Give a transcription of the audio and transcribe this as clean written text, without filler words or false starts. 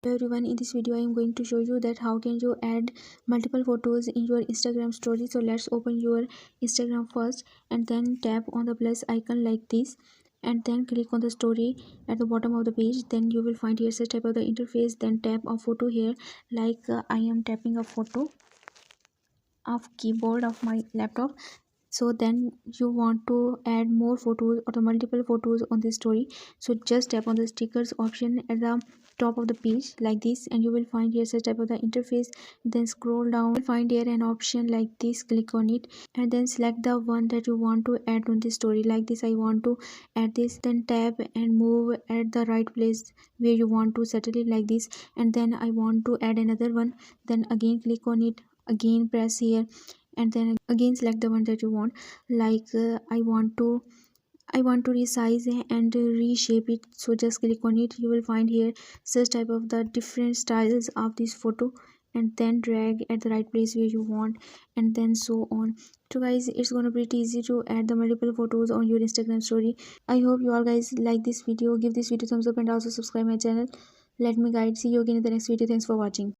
Hello everyone, in this video I am going to show you that how can you add multiple photos in your Instagram story. So let's open your Instagram first and then tap on the plus icon like this and then click on the story at the bottom of the page. Then you will find here such type of the interface. Then tap a photo here like I am tapping a photo of keyboard of my laptop. So then you want to add more photos or the multiple photos on this story, so just tap on the stickers option at the top of the page like this and you will find here such type of the interface. Then scroll down, you will find here an option like this, click on it and then select the one that you want to add on this story. Like this, I want to add this, then tap and move at the right place where you want to settle it like this. And then I want to add another one, then again click on it, again press here and then again select the one that you want. Like I want to resize and reshape it, so just click on it. You will find here such type of the different styles of this photo and then drag at the right place where you want and then so on. So guys, it's gonna be pretty easy to add the multiple photos on your Instagram story. I hope you all guys like this video. Give this video thumbs up and also subscribe my channel. Let me guide. See you again in the next video. Thanks for watching.